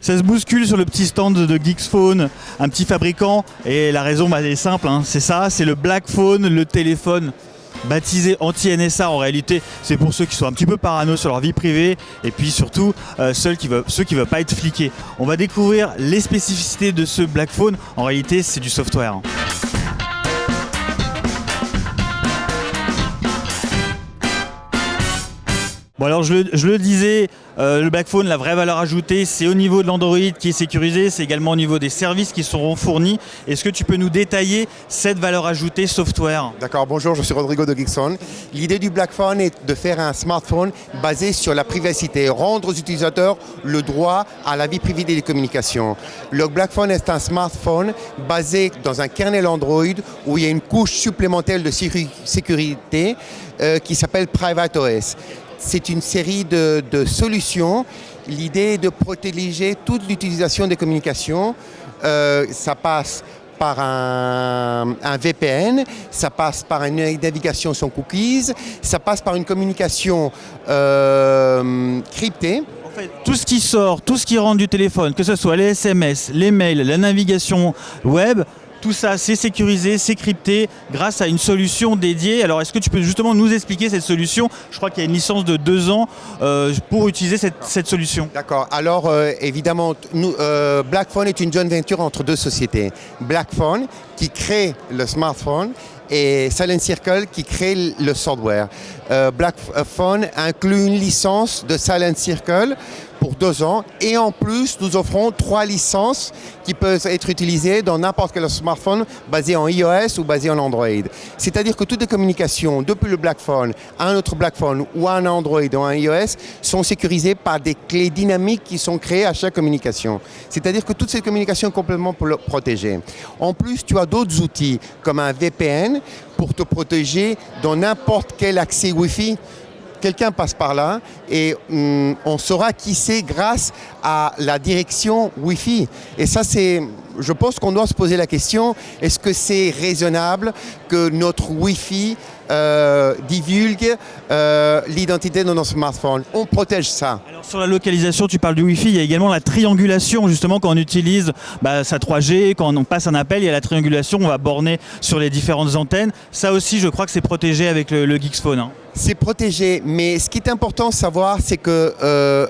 Ça se bouscule sur le petit stand de Geeksphone, un petit fabricant, et la raison est simple, hein, c'est ça, c'est le Black Phone, le téléphone baptisé anti-NSA. En réalité, c'est pour ceux qui sont un petit peu parano sur leur vie privée, et puis surtout ceux qui veulent pas être fliqués. On va découvrir les spécificités de ce Black Phone. En réalité, c'est du software. Bon alors je le disais, le Black Phone, la vraie valeur ajoutée, c'est au niveau de l'Android qui est sécurisé, c'est également au niveau des services qui seront fournis. Est-ce que tu peux nous détailler cette valeur ajoutée software? D'accord, bonjour, je suis Rodrigo de Geeksphone. L'idée du Black Phone est de faire un smartphone basé sur la privacité, rendre aux utilisateurs le droit à la vie privée des communications. Le Black Phone est un smartphone basé dans un kernel Android où il y a une couche supplémentaire de sécurité qui s'appelle PrivateOS. C'est une série de solutions. L'idée est de protéger toute l'utilisation des communications. Ça passe par un VPN, ça passe par une navigation sans cookies, ça passe par une communication cryptée. En fait, tout ce qui sort, tout ce qui rentre du téléphone, que ce soit les SMS, les mails, la navigation web, tout ça, c'est sécurisé, c'est crypté grâce à une solution dédiée. Alors, est-ce que tu peux justement nous expliquer cette solution? Je crois qu'il y a une licence de 2 ans pour utiliser cette solution. D'accord. Alors, évidemment, Black Phone est une joint venture entre 2 sociétés. Black Phone, qui crée le smartphone, et Silent Circle, qui crée le software. Black Phone inclut une licence de Silent Circle pour 2 ans, et en plus, nous offrons 3 licences qui peuvent être utilisées dans n'importe quel smartphone basé en iOS ou basé en Android. C'est-à-dire que toutes les communications, depuis le Black Phone à un autre Black Phone ou à un Android ou un iOS, sont sécurisées par des clés dynamiques qui sont créées à chaque communication. C'est-à-dire que toutes ces communications sont complètement protégées. En plus, tu as d'autres outils comme un VPN pour te protéger dans n'importe quel accès Wi-Fi. Quelqu'un passe par là et on saura qui c'est grâce à la direction Wi-Fi. Et ça, je pense qu'on doit se poser la question, est-ce que c'est raisonnable que notre Wi-Fi divulgue l'identité de nos smartphones? On protège ça. Alors, sur la localisation, tu parles du Wi-Fi, il y a également la triangulation, justement, quand on utilise sa 3G, quand on passe un appel, il y a la triangulation, on va borner sur les différentes antennes. Ça aussi, je crois que c'est protégé avec le Geeksphone, hein. C'est protégé, mais ce qui est important de savoir, c'est que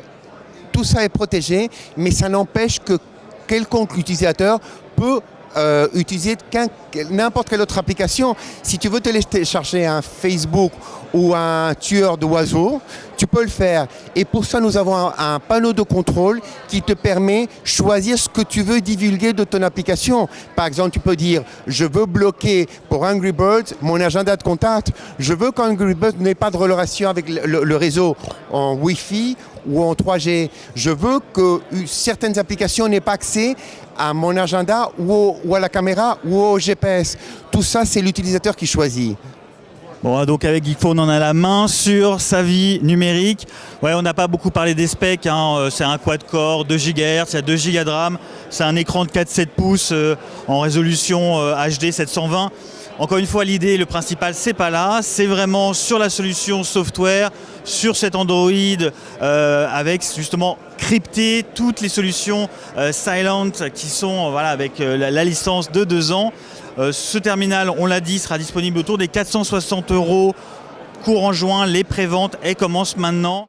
tout ça est protégé, mais ça n'empêche que quelconque utilisateur peut utiliser n'importe quelle autre application. Si tu veux télécharger un Facebook ou un tueur d'oiseaux, tu peux le faire. Et pour ça, nous avons un panneau de contrôle qui te permet de choisir ce que tu veux divulguer de ton application. Par exemple, tu peux dire « Je veux bloquer pour Angry Birds mon agenda de contact. Je veux qu'Angry Birds n'ait pas de relation avec le réseau en Wi-Fi ou en 3G. Je veux que certaines applications n'aient pas accès à mon agenda ou à la caméra ou au GPS. » Tout ça, c'est l'utilisateur qui choisit. Bon, donc avec Geeksphone, on a la main sur sa vie numérique. Ouais, on n'a pas beaucoup parlé des specs, hein. C'est un quad-core, 2 GHz, il y a 2 Go de RAM. C'est un écran de 4,7 pouces en résolution HD 720. Encore une fois, l'idée, le principal, c'est pas là. C'est vraiment sur la solution software, sur cet Android, avec justement crypté toutes les solutions Silent qui sont avec la licence de 2 ans. Ce terminal, on l'a dit, sera disponible autour des 460 €, courant juin. Les préventes, elles commencent maintenant.